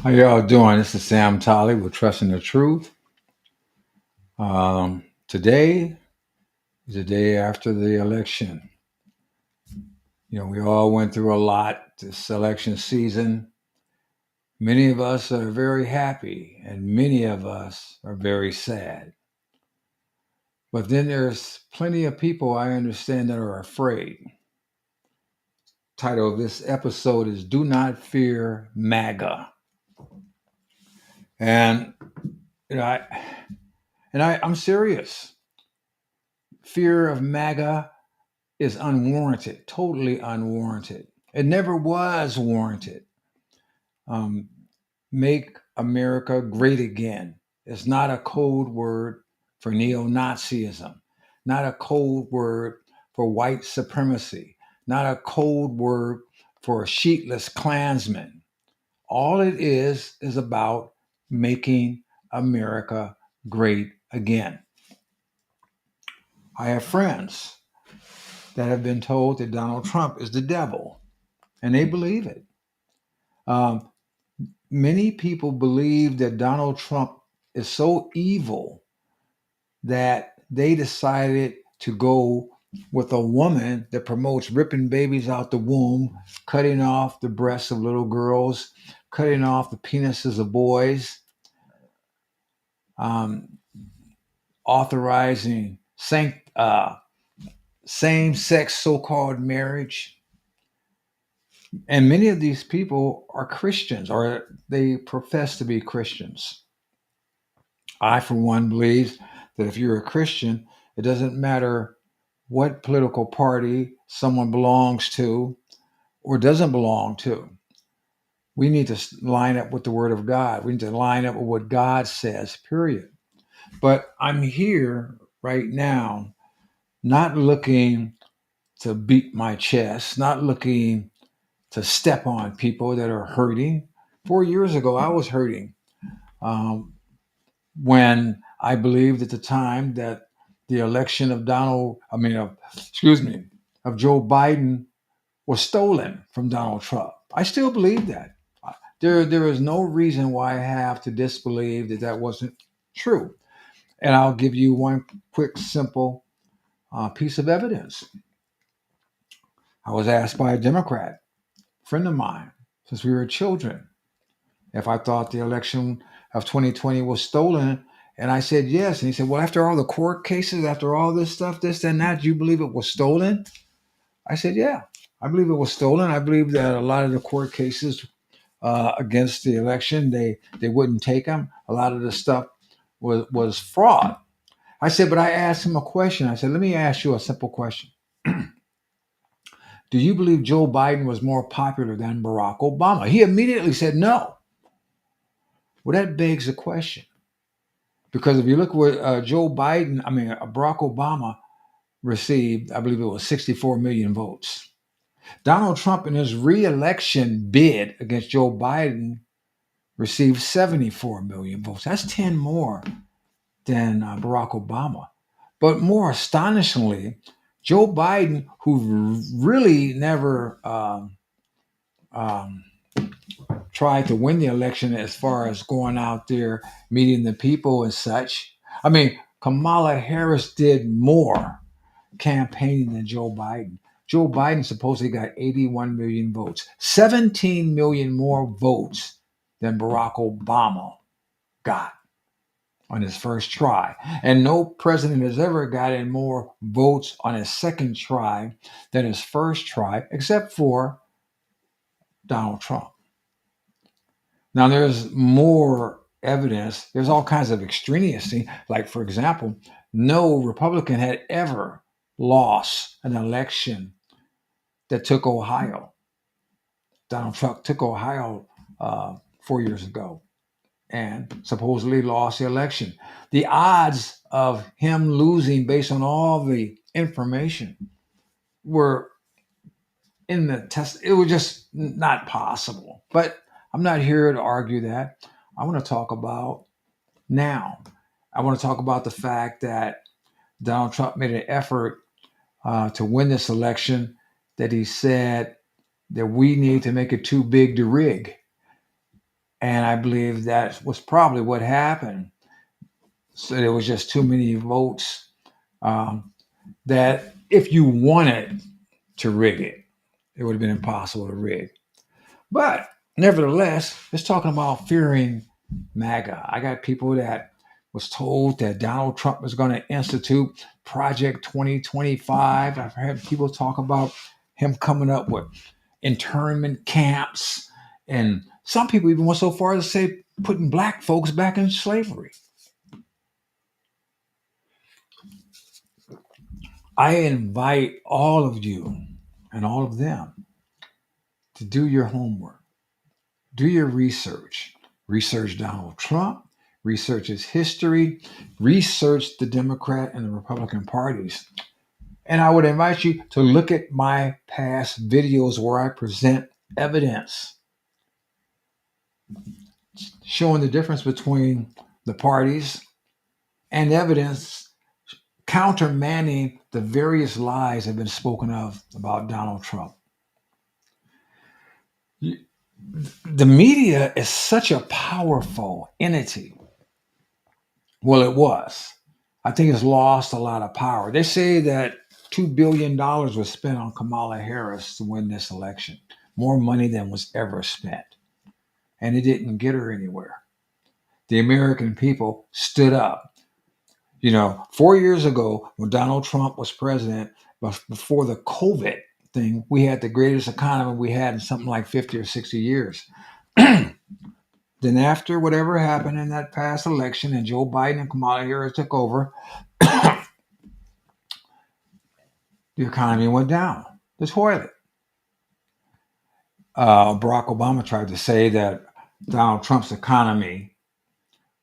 How y'all doing? This is Sam Tolley with Trusting the Truth. Today is the day after the election. We all went through a lot this election season. Many of us are very happy, and many of us are very sad. But then there's plenty of people I understand that are afraid. Title of this episode is "Do Not Fear MAGA," and you know, I, I'm serious. Fear of MAGA is unwarranted, totally unwarranted. It never was warranted. Um, Make America great again. It's not a code word for neo Nazism, not a code word for white supremacy, not a code word for a sheetless Klansman. All it is about making America great again. I have friends that have been told that Donald Trump is the devil, and they believe it. Um, Many people believe that Donald Trump is so evil that they decided to go with a woman that promotes ripping babies out the womb, cutting off the breasts of little girls, cutting off the penises of boys, um, authorizing same sex so called marriage. And many of these people are Christians or they profess to be Christians. I, for one, believe that if you're a Christian, it doesn't matter what political party someone belongs to or doesn't belong to. We need to line up with the Word of God. We need to line up with what God says, period. But I'm here right now, not looking to beat my chest, not looking to step on people that are hurting. 4 years ago, I was hurting. When I believed at the time that the election of of Joe Biden was stolen from Donald Trump. I still believe that. There is no reason why I have to disbelieve that that wasn't true. And I'll give you one quick, simple piece of evidence. I was asked by a Democrat friend of mine since we were children if I thought the election of 2020 was stolen. And I said yes. And he said, well, after all the court cases, after all this stuff, this and that, do you believe it was stolen? I said, yeah, I believe it was stolen. I believe that a lot of the court cases against the election, they wouldn't take them. A lot of the stuff was fraud. I said, but I asked him a question. I said, let me ask you a simple question. Do you believe Joe Biden was more popular than Barack Obama? He immediately said no. Well, that begs the question. Because if you look what Barack Obama received, I believe it was 64 million votes. Donald Trump, in his reelection bid against Joe Biden, received 74 million votes. That's 10 more than Barack Obama. But more astonishingly, Joe Biden, who really never um, tried to win the election as far as going out there, meeting the people and such. Kamala Harris did more campaigning than Joe Biden. Joe Biden supposedly got 81 million votes, 17 million more votes than Barack Obama got on his first try. And no president has ever gotten more votes on his second try than his first try, except for Donald Trump. Now, there's more evidence. There's all kinds of extraneous things. Like, for example, no Republican had ever lost an election that took Ohio. Donald Trump took Ohio 4 years ago and supposedly lost the election. The odds of him losing based on all the information were in the test. It was just not possible. But I'm not here to argue that. I want to talk about now. I want to talk about the fact that Donald Trump made an effort to win this election, that he said that we need to make it too big to rig. And I believe that was probably what happened. So there was just too many votes, um, that if you wanted to rig it, it would have been impossible to rig. But nevertheless, it's talking about fearing MAGA. I got people that was told that Donald Trump was going to institute Project 2025. I've heard people talk about him coming up with internment camps. And some people even went so far as to say putting black folks back in slavery. I invite all of you and all of them to do your homework. Do your research. Research Donald Trump, research his history, research the Democrat and the Republican parties. And I would invite you to look at my past videos where I present evidence showing the difference between the parties and evidence countermanding the various lies that have been spoken of about Donald Trump. The media is such a powerful entity. Well, it was. I think it's lost a lot of power. They say that $2 billion was spent on Kamala Harris to win this election, more money than was ever spent. And it didn't get her anywhere. The American people stood up. 4 years ago, when Donald Trump was president, before the COVID thing, we had the greatest economy we had in something like 50 or 60 years. Then after whatever happened in that past election and Joe Biden and Kamala Harris took over, the economy went down the toilet. Barack Obama tried to say that Donald Trump's economy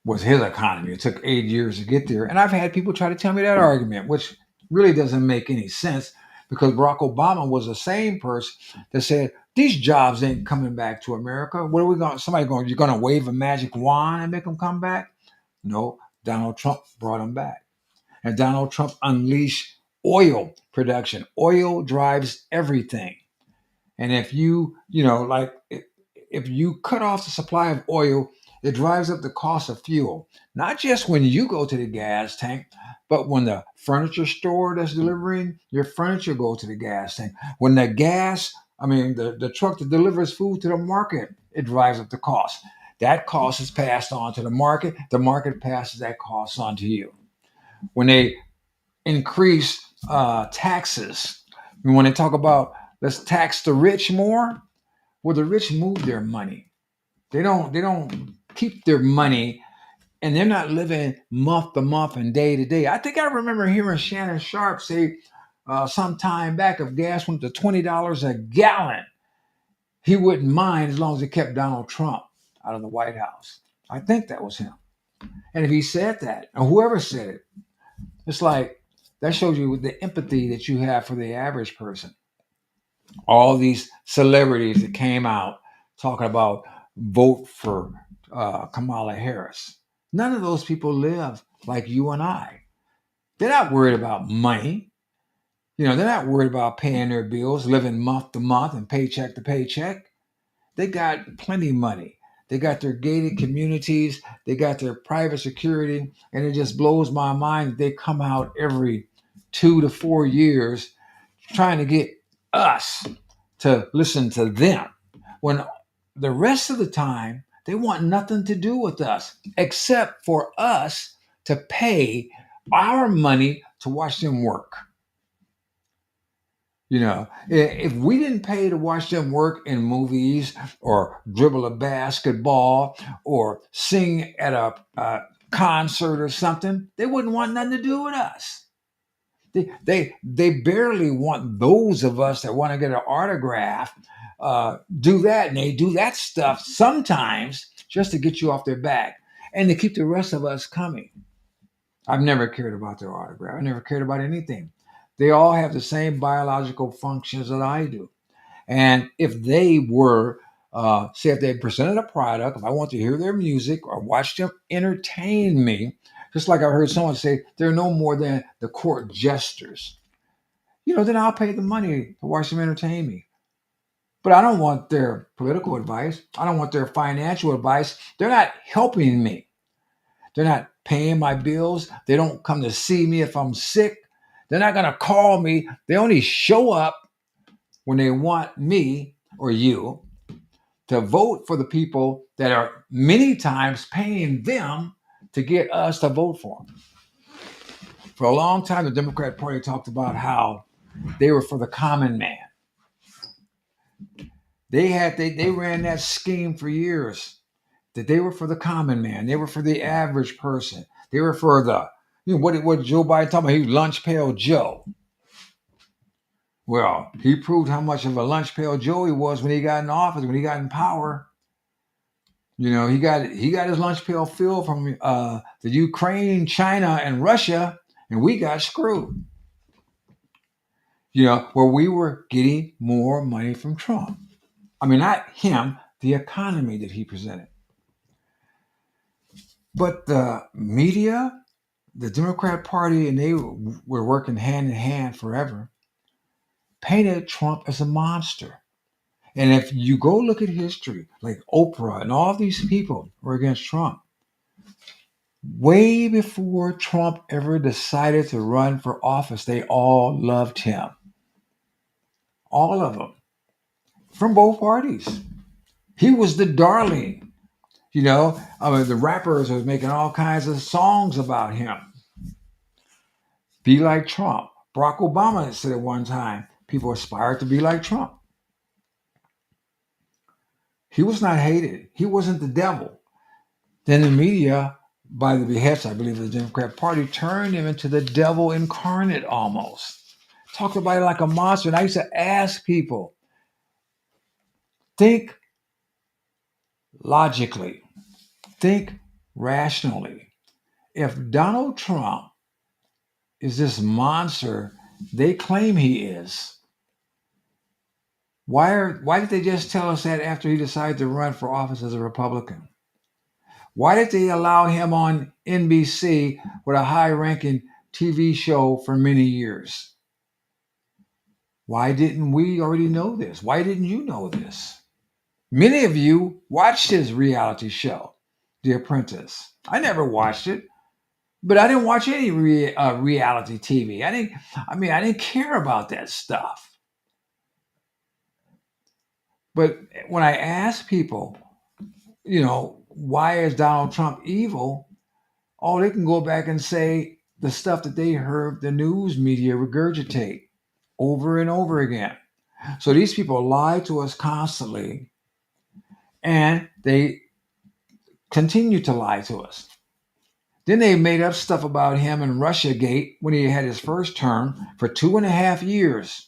was his economy. It took 8 years to get there. And I've had people try to tell me that argument, which really doesn't make any sense because Barack Obama was the same person that said, these jobs ain't coming back to America. What are we going? You're going to wave a magic wand and make them come back? No, Donald Trump brought them back. And Donald Trump unleashed oil production. Oil drives everything. And if if you cut off the supply of oil, it drives up the cost of fuel. Not just when you go to the gas tank, but when the furniture store that's delivering your furniture go to the gas tank. When the truck that delivers food to the market, it drives up the cost. That cost is passed on to the market. The market passes that cost on to you. When they increase taxes, when they talk about let's tax the rich more, well, the rich move their money. They don't keep their money, and they're not living month to month and day to day. I think I remember hearing Shannon Sharp say some time back if gas went to $20 a gallon, he wouldn't mind as long as it kept Donald Trump out of the White House. I think that was him. And if he said that, or whoever said it, it's like that shows you the empathy that you have for the average person. All these celebrities that came out talking about vote for Kamala Harris. None of those people live like you and I. They're not worried about money. They're not worried about paying their bills, living month to month and paycheck to paycheck. They got plenty of money. They got their gated communities. They got their private security. And it just blows my mind that they come out every 2 to 4 years trying to get us to listen to them when the rest of the time they want nothing to do with us except for us to pay our money to watch them work. If we didn't pay to watch them work in movies or dribble a basketball or sing at a concert or something, they wouldn't want nothing to do with us. They barely want those of us that want to get an autograph do that, and they do that stuff sometimes just to get you off their back and to keep the rest of us coming. I've never cared about their autograph. I never cared about anything. They all have the same biological functions that I do. And if they were, say, if they presented a product, if I want to hear their music or watch them entertain me, just like I heard someone say, they're no more than the court jesters. Then I'll pay the money to watch them entertain me. But I don't want their political advice. I don't want their financial advice. They're not helping me. They're not paying my bills. They don't come to see me if I'm sick. They're not going to call me. They only show up when they want me or you to vote for the people that are many times paying them to get us to vote for them. For a long time, the Democrat Party talked about how they were for the common man. They ran that scheme for years that they were for the common man. They were for the average person. They were for the what Joe Biden talking about. He was lunch pail Joe. Well, he proved how much of a lunch pail Joe he was when he got in office, when he got in power. He got his lunch pail filled from the Ukraine, China, and Russia, and we got screwed. Where we were getting more money from Trump. I mean, not him, the economy that he presented. But the media, the Democrat Party, and they were working hand in hand forever, painted Trump as a monster. And if you go look at history, like Oprah and all these people were against Trump, way before Trump ever decided to run for office, they all loved him. All of them. From both parties. He was the darling. The rappers were making all kinds of songs about him. Be like Trump. Barack Obama said at one time, people aspired to be like Trump. He was not hated. He wasn't the devil. Then the media, by the behest, I believe, of the Democrat Party, turned him into the devil incarnate almost. Talked about it like a monster. And I used to ask people, think logically, think rationally. If Donald Trump is this monster they claim he is, why did they just tell us that after he decided to run for office as a Republican? Why did they allow him on NBC with a high-ranking TV show for many years? Why didn't we already know this? Why didn't you know this? Many of you watched his reality show, The Apprentice. I never watched it, but I didn't watch any reality TV. I didn't care about that stuff. But when I ask people, why is Donald Trump evil? Oh, they can go back and say the stuff that they heard the news media regurgitate over and over again. So these people lie to us constantly, and they continue to lie to us. Then they made up stuff about him in Russiagate when he had his first term for 2.5 years.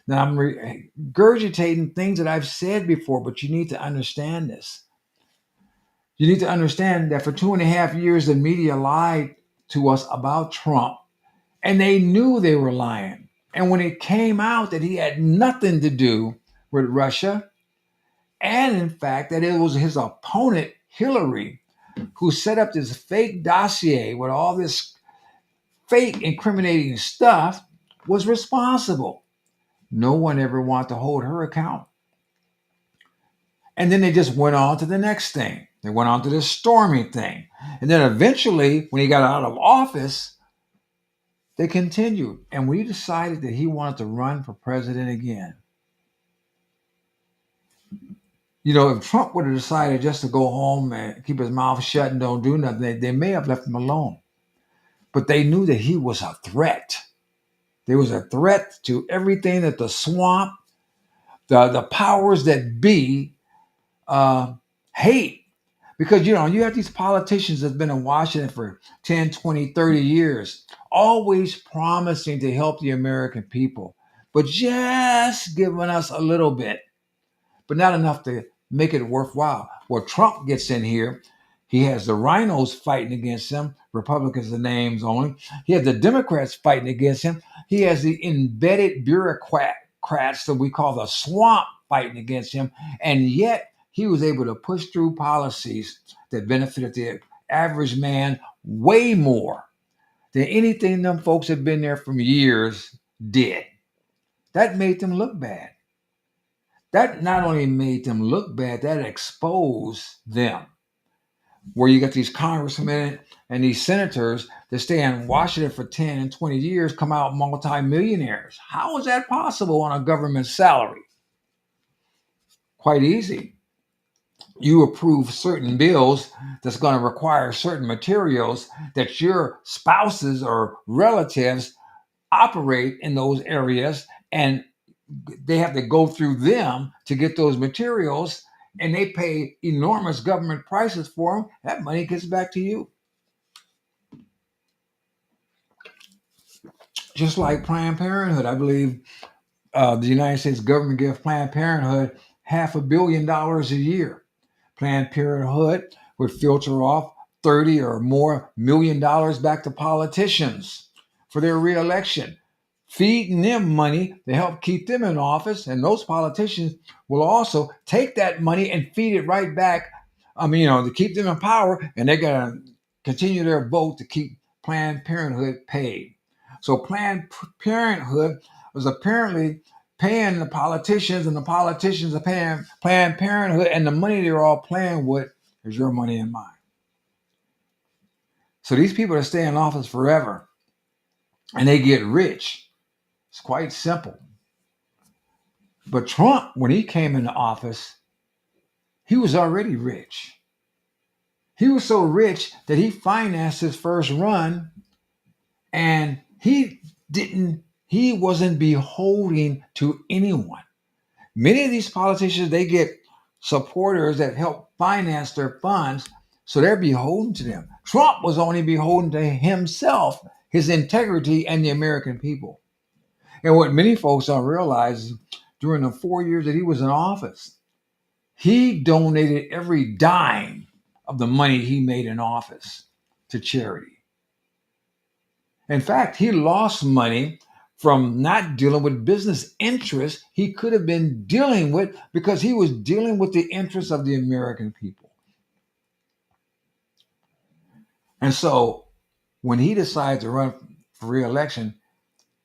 Now I'm regurgitating things that I've said before, but you need to understand this. You need to understand that for 2.5 years, the media lied to us about Trump, and they knew they were lying. And when it came out that he had nothing to do with Russia, and in fact, that it was his opponent, Hillary, who set up this fake dossier with all this fake incriminating stuff, was responsible. No one ever wanted to hold her account. And then they just went on to the next thing. They went on to this storming thing. And then eventually, when he got out of office, they continued. And we decided that he wanted to run for president again. If Trump would have decided just to go home and keep his mouth shut and don't do nothing, they may have left him alone. But they knew that he was a threat. There was a threat to everything that the swamp, the powers that be, hate. Because, you have these politicians that have been in Washington for 10, 20, 30 years, always promising to help the American people, but just giving us a little bit, but not enough to make it worthwhile. Well, Trump gets in here. He has the rhinos fighting against him. Republicans, the names only. He has the Democrats fighting against him. He has the embedded bureaucrats that we call the swamp fighting against him. And yet he was able to push through policies that benefited the average man way more than anything them folks that have been there for years did. That made them look bad. That not only made them look bad, that exposed them. Where you got these congressmen and these senators that stay in Washington for 10 and 20 years, come out multimillionaires. How is that possible on a government salary? Quite easy. You approve certain bills that's going to require certain materials that your spouses or relatives operate in those areas, and they have to go through them to get those materials, and they pay enormous government prices for them. That money gets back to you. Just like Planned Parenthood, I believe the United States government gives Planned Parenthood $500 million a year. Planned Parenthood would filter off 30 or more $1 million back to politicians for their reelection, feeding them money to help keep them in office. And those politicians will also take that money and feed it right back. To keep them in power, and they're going to continue their vote to keep Planned Parenthood paid. So Planned Parenthood was apparently paying the politicians, and the politicians are paying Planned Parenthood, and the money they're all playing with is your money and mine. So these people are staying in office forever, and they get rich. It's quite simple. But Trump, when he came into office, he was already rich. He was so rich that he financed his first run, and he wasn't beholden to anyone. Many of these politicians, they get supporters that help finance their funds, so they're beholden to them. Trump was only beholden to himself, his integrity, and the American people. And what many folks don't realize is during the 4 years that he was in office, he donated every dime of the money he made in office to charity. In fact, he lost money from not dealing with business interests he could have been dealing with, because he was dealing with the interests of the American people. And so when he decided to run for re-election,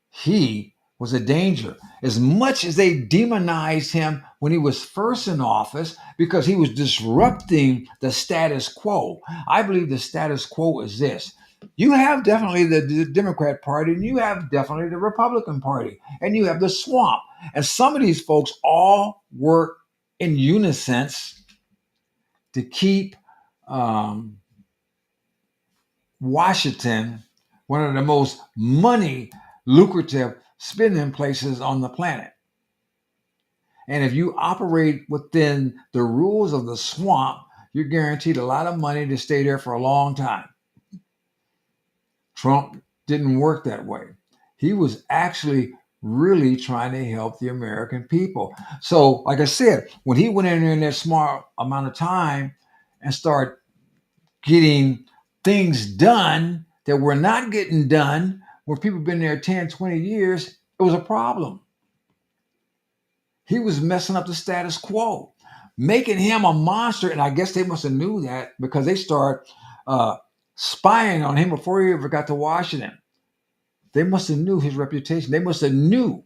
he was a danger. As much as they demonized him when he was first in office because he was disrupting the status quo, I believe the status quo is this. You have definitely the Democrat Party, and you have definitely the Republican Party, and you have the swamp. And some of these folks all work in unison to keep Washington one of the most money lucrative spending places on the planet. And if you operate within the rules of the swamp, you're guaranteed a lot of money to stay there for a long time. Trump didn't work that way. He was actually really trying to help the American people. So, like I said, when he went in there in that small amount of time and started getting things done that were not getting done, where people have been there 10, 20 years, it was a problem. He was messing up the status quo, making him a monster. And I guess they must have knew that, because they started spying on him before he ever got to Washington. They must have knew his reputation. They must have knew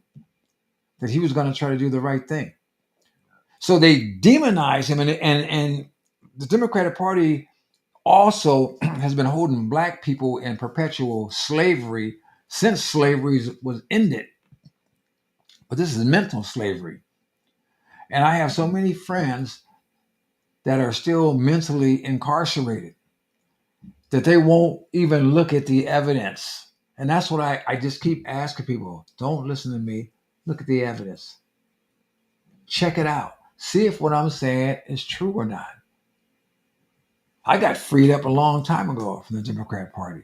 that he was going to try to do the right thing. So they demonized him, and the Democratic Party also has been holding black people in perpetual slavery since slavery was ended. But this is mental slavery. And I have so many friends that are still mentally incarcerated that they won't even look at the evidence. And that's what I just keep asking people. Don't listen to me. Look at the evidence. Check it out. See if what I'm saying is true or not. I got freed up a long time ago from the Democrat Party.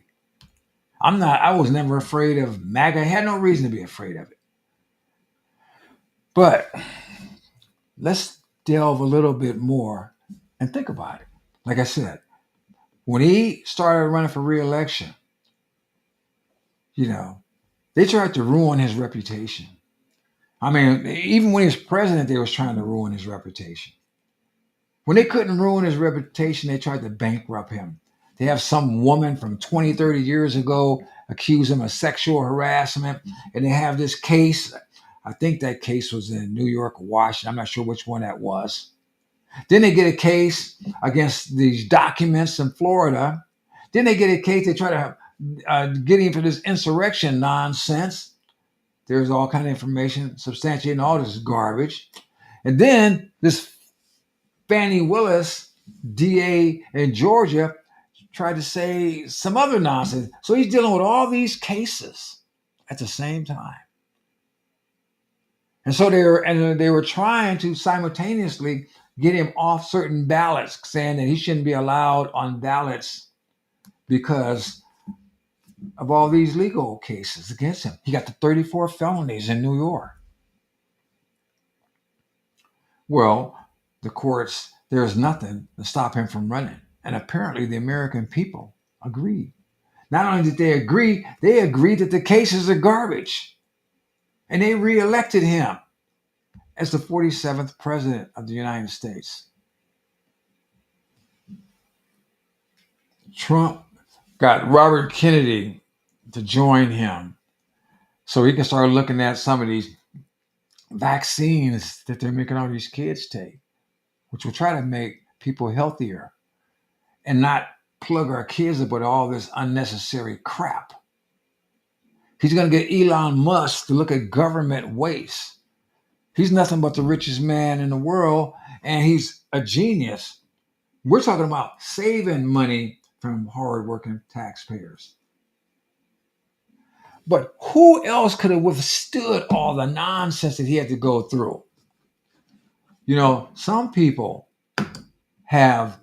I was never afraid of MAGA. I had no reason to be afraid of it. But let's delve a little bit more and think about it. Like I said, when he started running for re-election, they tried to ruin his reputation. I mean, even when he was president, they was trying to ruin his reputation. When they couldn't ruin his reputation, they tried to bankrupt him. They have some woman from 20, 30 years ago accuse him of sexual harassment, and they have this case. I think that case was in New York or Washington. I'm not sure which one that was. Then they get a case against these documents in Florida. Then they get a case, they try to get him for this insurrection nonsense. There's all kind of information substantiating all this garbage. And then this Fannie Willis, DA in Georgia, tried to say some other nonsense. So he's dealing with all these cases at the same time. And so they were trying to simultaneously get him off certain ballots, saying that he shouldn't be allowed on ballots because of all these legal cases against him. He got the 34 felonies in New York. Well, the courts, there's nothing to stop him from running. And apparently the American people agreed. Not only did they agreed that the cases are garbage. And they reelected him as the 47th president of the United States. Trump got Robert Kennedy to join him so he can start looking at some of these vaccines that they're making all these kids take, which will try to make people healthier and not plug our kids up with all this unnecessary crap. He's going to get Elon Musk to look at government waste. He's nothing but the richest man in the world, and he's a genius. We're talking about saving money from hardworking taxpayers. But who else could have withstood all the nonsense that he had to go through? You know, some people have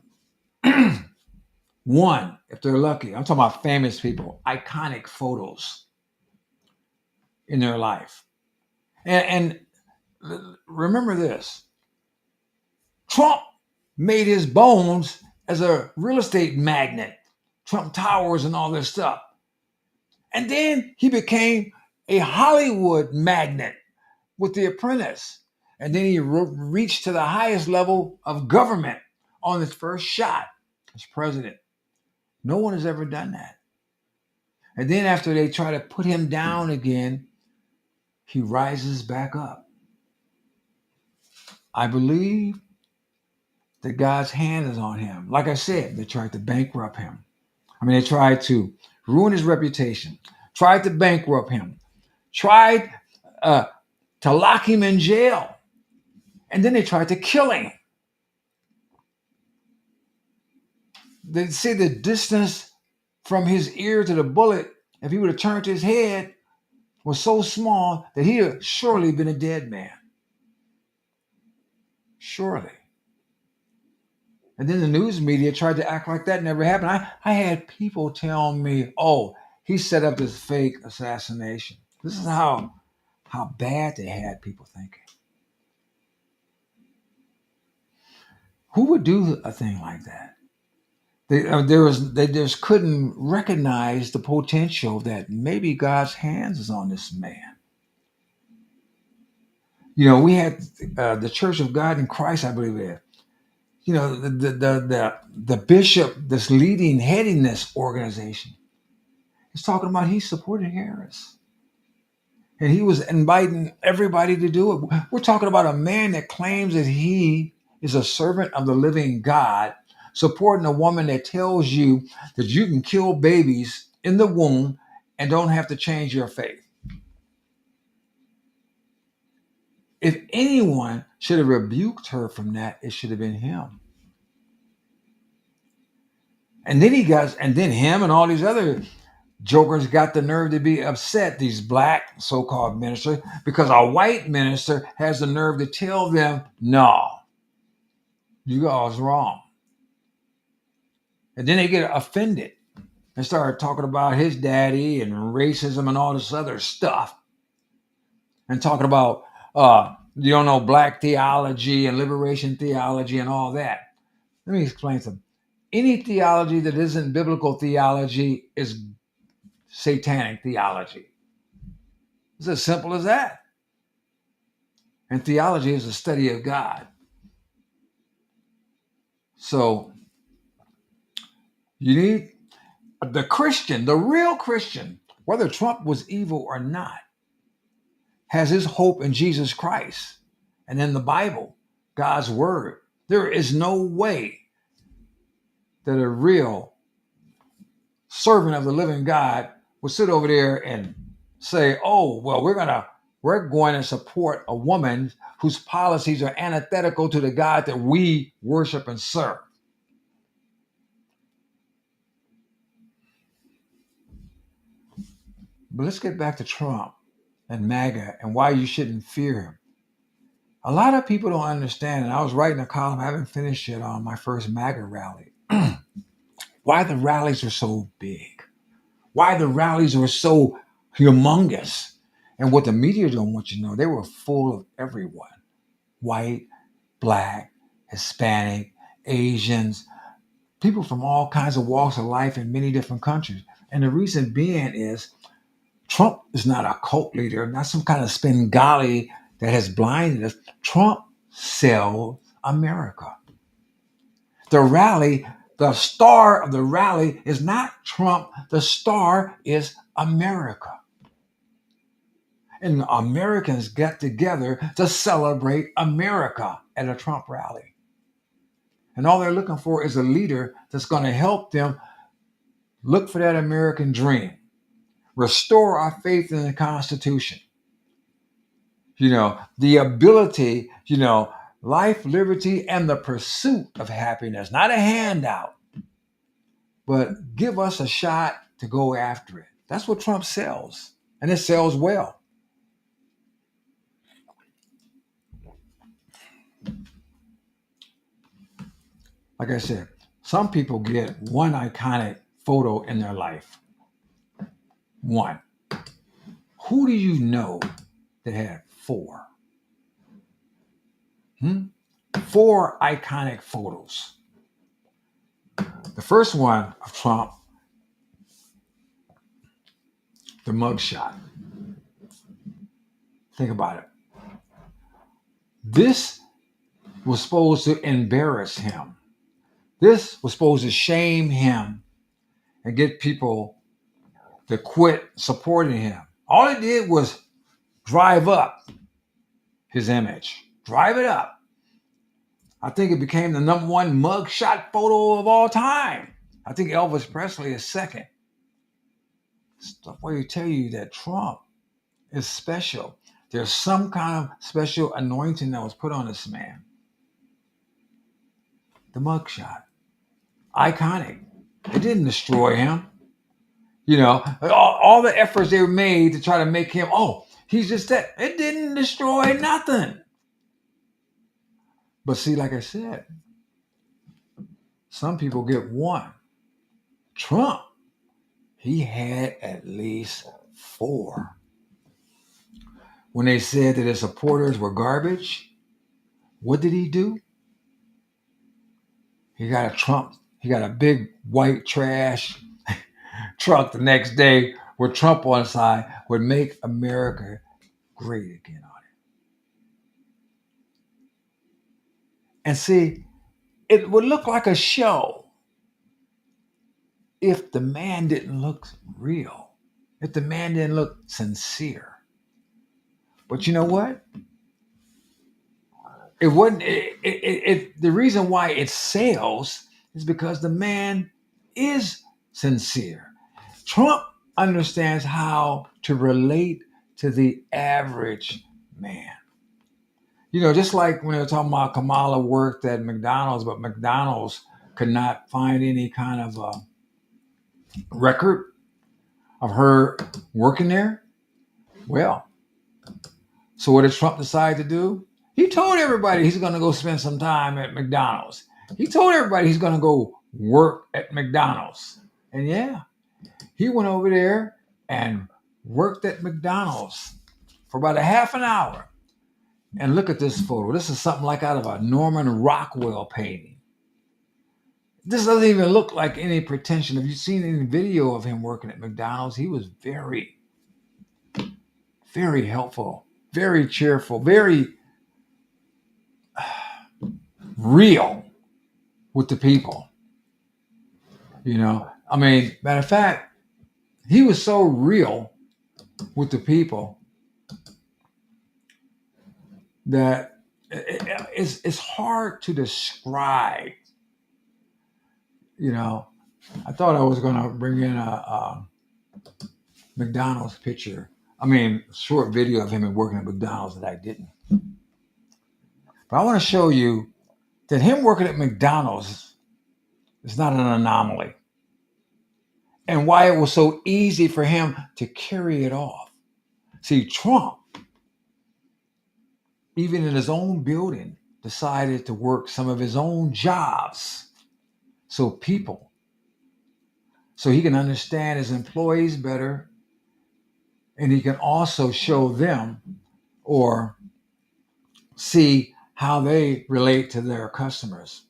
one, if they're lucky, I'm talking about famous people, iconic photos in their life. And remember this, Trump made his bones as a real estate magnate, Trump Towers and all this stuff. And then he became a Hollywood magnate with The Apprentice. And then he reached to the highest level of government on his first shot as president. No one has ever done that. And then after they try to put him down again, he rises back up. I believe that God's hand is on him. Like I said, they tried to bankrupt him. They tried to ruin his reputation, tried to bankrupt him, tried to lock him in jail, and then they tried to kill him. They say the distance from his ear to the bullet, if he would have turned his head, was so small that he'd have surely been a dead man. Surely. And then the news media tried to act like that never happened. I had people tell me, oh, he set up this fake assassination. This is how bad they had people thinking. Who would do a thing like that? They just couldn't recognize the potential that maybe God's hands is on this man. You know, we had the Church of God in Christ, I believe it. You know, the bishop that's heading this organization is talking about he supported Harris. And he was inviting everybody to do it. We're talking about a man that claims that he is a servant of the living God, supporting a woman that tells you that you can kill babies in the womb and don't have to change your faith. If anyone should have rebuked her from that, it should have been him. And then him and all these other jokers got the nerve to be upset, these black so-called ministers, because a white minister has the nerve to tell them, no, you guys wrong. And then they get offended and start talking about his daddy and racism and all this other stuff. And talking about, you don't know, black theology and liberation theology and all that. Let me explain something. Any theology that isn't biblical theology is satanic theology. It's as simple as that. And theology is the study of God. So you need the Christian, the real Christian, whether Trump was evil or not, has his hope in Jesus Christ and in the Bible, God's word. There is no way that a real servant of the living God would sit over there and say, "Oh, well, we're going to support a woman whose policies are antithetical to the God that we worship and serve." But let's get back to Trump and MAGA and why you shouldn't fear him. A lot of people don't understand, and I was writing a column, I haven't finished yet, on my first MAGA rally. Why the rallies are so big. Why the rallies were so humongous. And what the media don't want you to know, they were full of everyone. White, black, Hispanic, Asians, people from all kinds of walks of life in many different countries. And the reason being is Trump is not a cult leader, not some kind of Spengali that has blinded us. Trump sells America. The rally, the star of the rally is not Trump. The star is America. And Americans get together to celebrate America at a Trump rally. And all they're looking for is a leader that's going to help them look for that American dream, restore our faith in the Constitution. The ability, life, liberty, and the pursuit of happiness, not a handout, but give us a shot to go after it. That's what Trump sells, and it sells well. Like I said, some people get one iconic photo in their life. One. Who do you know that had four? 4 iconic photos. The first one of Trump, the mugshot. Think about it. This was supposed to embarrass him. This was supposed to shame him and get people to quit supporting him. All it did was drive up his image. Drive it up. I think it became the number 1 mugshot photo of all time. I think Elvis Presley is second. Stuff where you tell you that Trump is special. There's some kind of special anointing that was put on this man. The mugshot. Iconic. It didn't destroy him. All the efforts they made to try to make him, he's just that. It didn't destroy nothing. But see, like I said, some people get one. Trump, he had at least 4. When they said that his supporters were garbage, what did he do? He got a big white trash truck the next day with Trump on the side, would make America great again on it. And see, it would look like a show if the man didn't look real, if the man didn't look sincere. But you know what? It wasn't. The reason why it sells is because the man is sincere. Trump understands how to relate to the average man. Just like when they were talking about Kamala worked at McDonald's, but McDonald's could not find any kind of record of her working there. Well, so what did Trump decide to do? He told everybody he's going to go spend some time at McDonald's. He told everybody he's going to go work at McDonald's. And yeah, he went over there and worked at McDonald's for about a half an hour. And look at this photo. This is something like out of a Norman Rockwell painting. This doesn't even look like any pretension. If you've seen any video of him working at McDonald's, he was very, very helpful, very cheerful, very real with the people. Matter of fact, he was so real with the people that it's hard to describe. You know, I thought I was going to bring in a McDonald's picture. I mean, short video of him working at McDonald's that I didn't. But I want to show you that him working at McDonald's is not an anomaly. And why it was so easy for him to carry it off. See, Trump, even in his own building, decided to work some of his own jobs so he can understand his employees better, and he can also show them or see how they relate to their customers.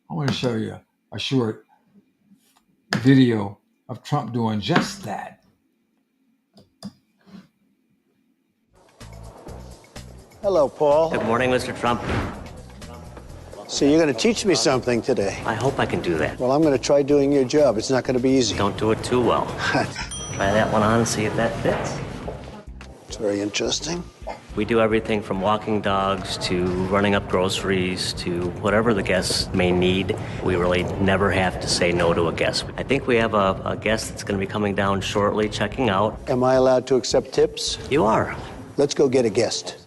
I want to show you a short video of Trump doing just that. Hello, Paul. Good morning, Mr. Trump. So you're going to teach me something today. I hope I can do that. Well, I'm going to try doing your job. It's not going to be easy. Don't do it too well. Try that one on and see if that fits. It's very interesting. We do everything from walking dogs to running up groceries to whatever the guests may need. We really never have to say no to a guest. I think we have a guest that's going to be coming down shortly, checking out. Am I allowed to accept tips? You are. Let's go get a guest.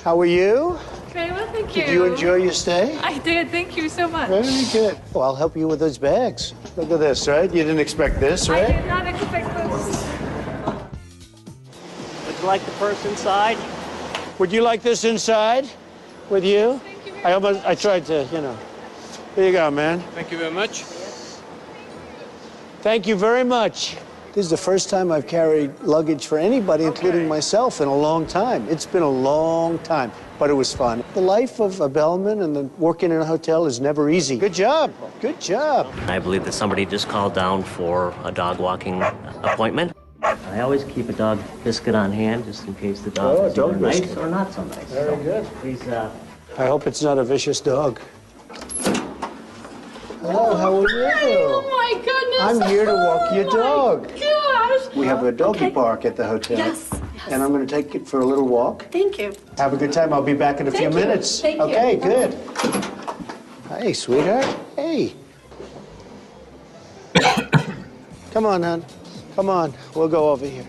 How are you? Very well, thank you. Did you enjoy your stay? I did, thank you so much. Very good. Well, I'll help you with those bags. Look at this, right? You didn't expect this, I right? did not expect this. Would you like the purse inside? Would you like this inside with you? Thank you very much. I tried to, Here you go, man. Thank you very much. Thank you very much. This is the first time I've carried luggage for anybody, including myself, in a long time. It's been a long time, but it was fun. The life of a bellman and working in a hotel is never easy. Good job. Good job. I believe that somebody just called down for a dog walking appointment. I always keep a dog biscuit on hand just in case the dog is dog either nice biscuit. or not so nice. Very good. Please, I hope it's not a vicious dog. Hello, how are you? Oh my goodness. I'm here to walk your dog. Gosh. We have a doggy Okay. park at the hotel. Yes. And I'm going to take it for a little walk. Thank you. Have a good time. I'll be back in a few Thank you. minutes. Thank you. Okay, good. Hey, sweetheart. Hey. Come on, hon. Come on. We'll go over here.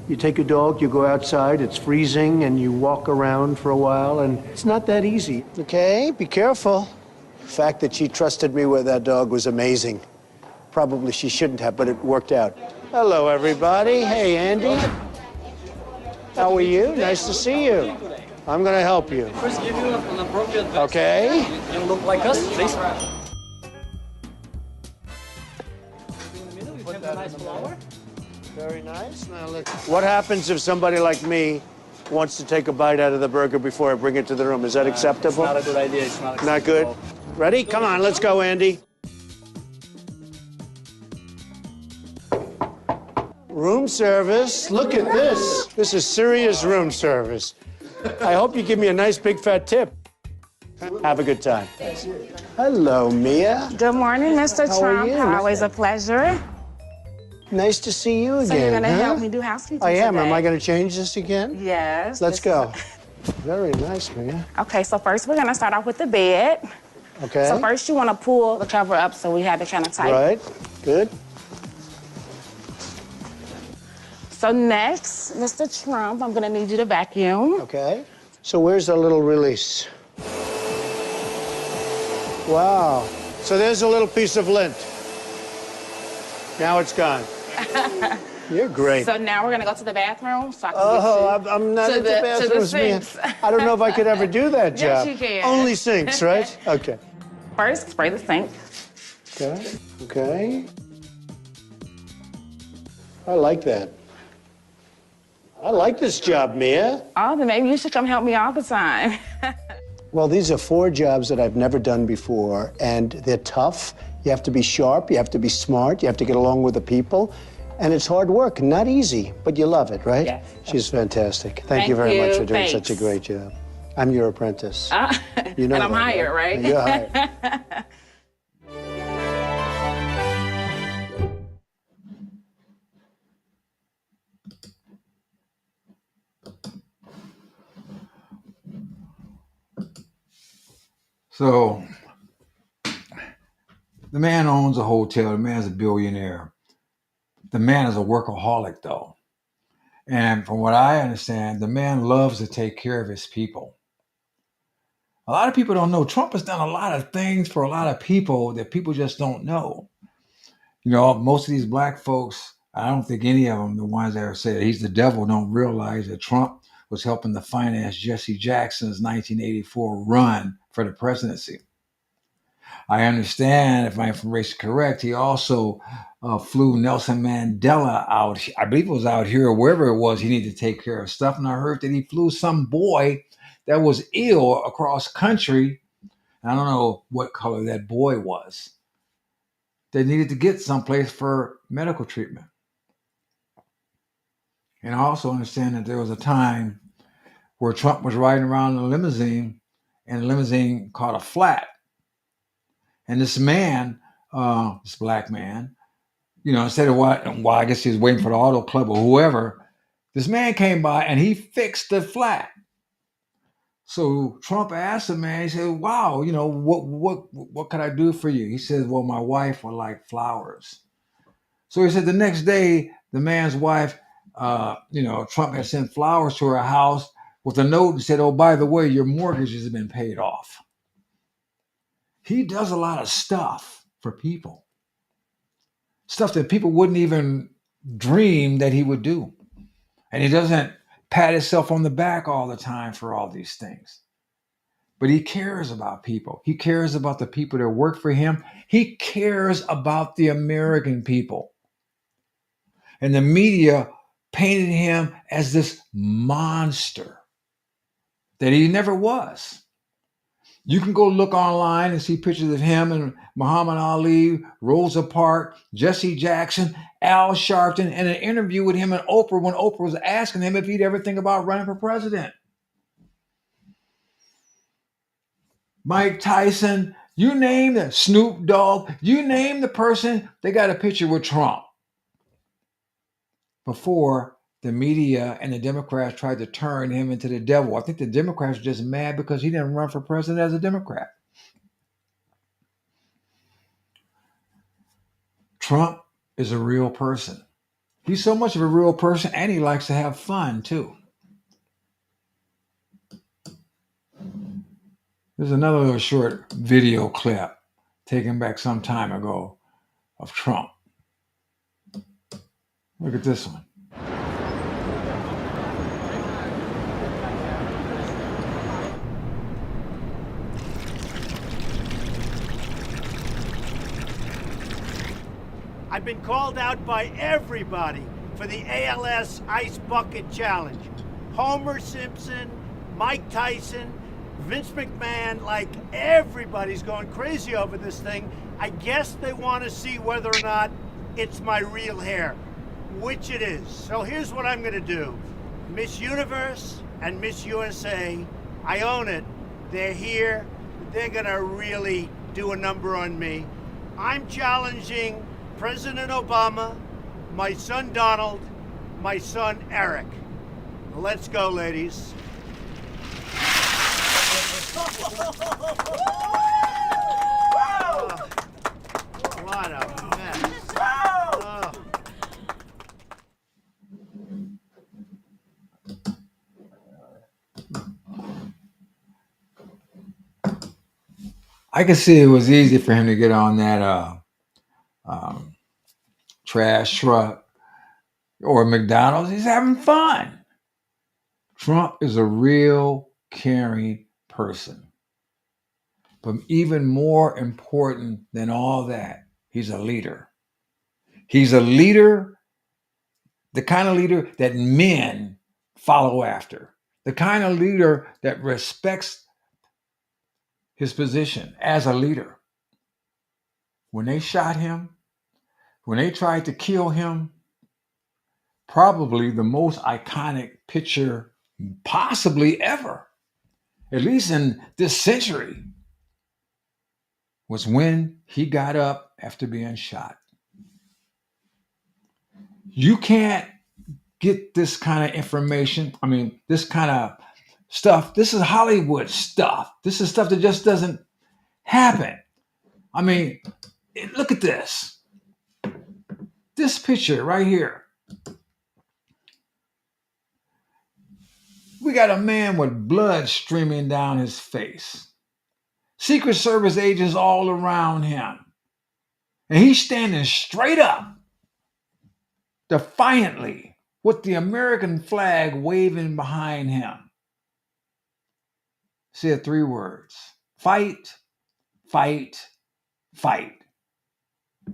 You take a dog, you go outside, it's freezing, and you walk around for a while, and it's not that easy. Okay, be careful. The fact that she trusted me with that dog was amazing. Probably she shouldn't have, but it worked out. Hello, everybody. Hey, Andy. How are you? Nice to see you. I'm going to help you. First, give you an appropriate vest. Okay. You look like us, please. Put that nice flower. Very nice. Now look. What happens if somebody like me wants to take a bite out of the burger before I bring it to the room? Is that acceptable? It's not a good idea. It's not Not good? Ready? Come on, let's go, Andy. Room service. Look at this. This is serious room service. I hope you give me a nice big fat tip. Have a good time. Hello, Mia. Good morning, Mr. How are Trump. you? Always a pleasure. Nice to see you again. So you're going to huh? help me do housekeeping I am. today? Am I going to change this again? Yes. Let's this go. Very nice, Mia. Okay, so first we're going to start off with the bed. Okay. So first you want to pull the cover up so we have it kind of tight. Right. Good. So next, Mr. Trump, I'm going to need you to vacuum. Okay. So where's the little release? Wow. So there's a little piece of lint. Now it's gone. You're great. So now we're going to go to the bathroom so I can get I'm not to into the bathrooms, man. sinks. I don't know if I could ever do that Yes, job. you can. Only sinks, right? Okay. First, spray the sink. Okay. Okay. I like that. I like this job, Mia. Oh, then maybe you should come help me all the time. Well, these are 4 jobs that I've never done before, and they're tough. You have to be sharp, you have to be smart, you have to get along with the people, and it's hard work, not easy, but you love it, right? Yes. She's fantastic. Thank Thank you very much you. for doing such a Thanks. great job. I'm your apprentice. You know and I'm that, hired, right? You're hired. So the man owns a hotel. The man's a billionaire. The man is a workaholic, though. And from what I understand, the man loves to take care of his people. A lot of people don't know Trump has done a lot of things for a lot of people that people just don't know. Most of these black folks, I don't think any of them, the ones that are saying he's the devil, don't realize that Trump was helping to finance Jesse Jackson's 1984 run for the presidency. I understand, if my information is correct, he also flew Nelson Mandela out. I believe it was out here or wherever it was. He needed to take care of stuff. And I heard that he flew some boy that was ill across country. I don't know what color that boy was. They needed to get someplace for medical treatment. And I also understand that there was a time where Trump was riding around in a limousine, and the limousine caught a flat. And this man, this black man, instead of I guess he was waiting for the auto club or whoever, this man came by and he fixed the flat. So Trump asked the man, he said, wow, what could I do for you? He said, well, my wife would like flowers. So he said the next day, the man's wife, Trump had sent flowers to her house with a note and said, oh, by the way, your mortgage has been paid off. He does a lot of stuff for people. Stuff that people wouldn't even dream that he would do. And he doesn't pat himself on the back all the time for all these things. But he cares about people. He cares about the people that work for him. He cares about the American people. And the media painted him as this monster that he never was. You can go look online and see pictures of him and Muhammad Ali, Rosa Parks, Jesse Jackson, Al Sharpton, and an interview with him and Oprah when Oprah was asking him if he'd ever think about running for president. Mike Tyson, you name the Snoop Dogg, you name the person, they got a picture with Trump. Before the media and the Democrats tried to turn him into the devil. I think the Democrats were just mad because he didn't run for president as a Democrat. Trump is a real person. He's so much of a real person, and he likes to have fun too. There's another little short video clip taken back some time ago of Trump. Look at this one. I've been called out by everybody for the ALS Ice Bucket Challenge. Homer Simpson, Mike Tyson, Vince McMahon, like everybody's going crazy over this thing. I guess they want to see whether or not it's my real hair, which it is. So here's what I'm going to do. Miss Universe and Miss USA, I own it. They're here. They're going to really do a number on me. I'm challenging President Obama, my son Donald, my son Eric. Let's go, ladies. What a mess. Oh. I can see it was easy for him to get on that trash truck or McDonald's. He's having fun. Trump is a real caring person. But even more important than all that, he's a leader. He's a leader, the kind of leader that men follow after, the kind of leader that respects his position as a leader. When they shot him, when they tried to kill him, probably the most iconic picture possibly ever, at least in this century, was when he got up after being shot. You can't get this kind of information. This kind of stuff. This is Hollywood stuff. This is stuff that just doesn't happen. I mean, look at this. This picture right here. We got a man with blood streaming down his face. Secret Service agents all around him. And he's standing straight up, defiantly, with the American flag waving behind him. Said 3 words: fight, fight, fight.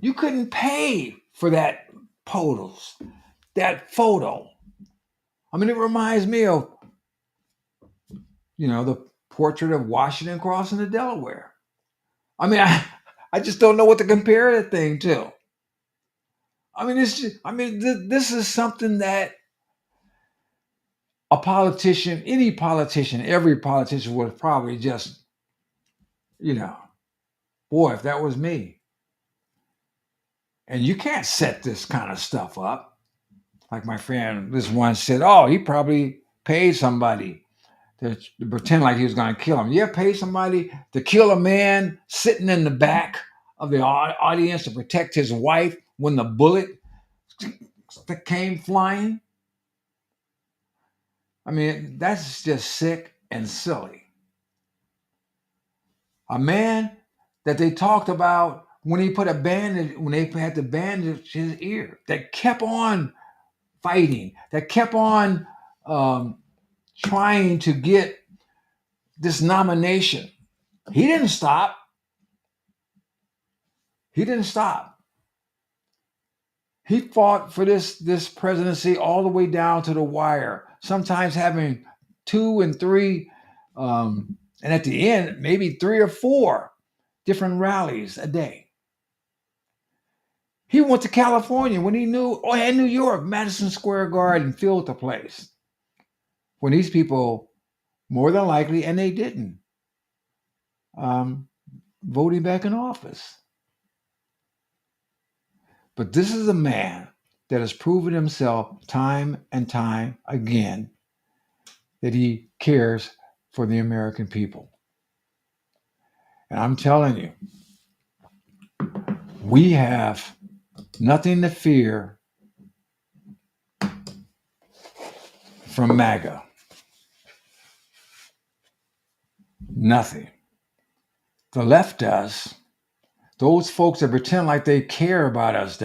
You couldn't pay for that photo. I mean, it reminds me of, the portrait of Washington crossing the Delaware. I mean, I just don't know what to compare that thing to. I mean, this is something that a politician, any politician, every politician would probably just, boy, if that was me. And you can't set this kind of stuff up. Like my friend, this one said, oh, he probably paid somebody to pretend like he was going to kill him. You ever pay somebody to kill a man sitting in the back of the audience to protect his wife when the bullet came flying? I mean, that's just sick and silly. A man that they talked about when they had to bandage his ear, that kept on fighting, that kept on trying to get this nomination. He didn't stop. He fought for this presidency all the way down to the wire, sometimes having 2 and 3, and at the end, maybe 3 or 4 different rallies a day. He went to California when he knew, and New York, Madison Square Garden filled the place. When these people, more than likely, and they didn't, vote him back in office. But this is a man that has proven himself time and time again that he cares for the American people. And I'm telling you, we have nothing to fear from MAGA. Nothing. The left does. Those folks that pretend like they care about us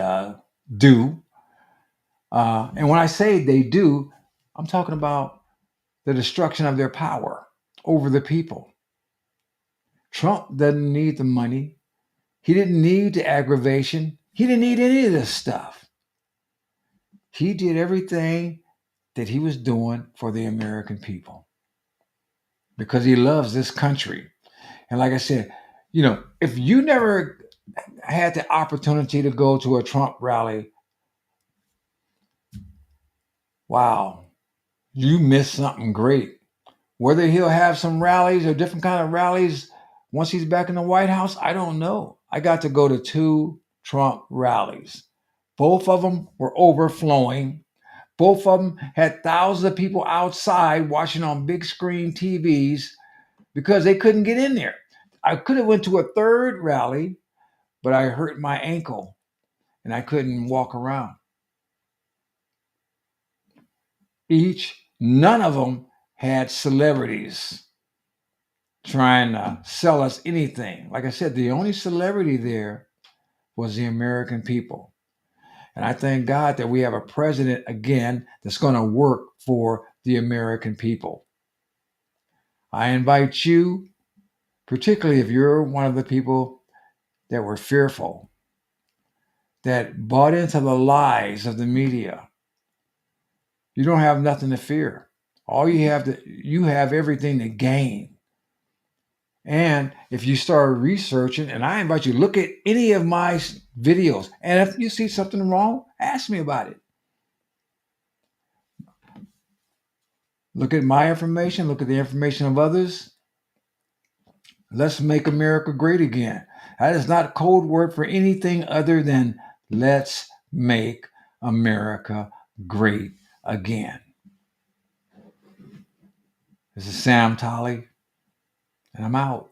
do. And when I say they do, I'm talking about the destruction of their power over the people. Trump doesn't need the money. He didn't need the aggravation. He didn't need any of this stuff. He did everything that he was doing for the American people because he loves this country. And like I said, if you never had the opportunity to go to a Trump rally, wow, you missed something great. Whether he'll have some rallies or different kind of rallies once he's back in the White House, I don't know. I got to go to 2 Trump rallies. Both of them were overflowing. Both of them had thousands of people outside watching on big screen TVs because they couldn't get in there. I could have went to a 3rd rally, but I hurt my ankle and I couldn't walk around. None of them had celebrities trying to sell us anything. Like I said, the only celebrity there was the American people. And I thank God that we have a president again that's going to work for the American people. I invite you, particularly if you're one of the people that were fearful, that bought into the lies of the media. You don't have nothing to fear. You have everything to gain. And if you start researching, and I invite you to look at any of my videos, and if you see something wrong, ask me about it. Look at my information, look at the information of others. Let's make America great again. That is not a code word for anything other than let's make America great again. This is Sam Tolley, and I'm out.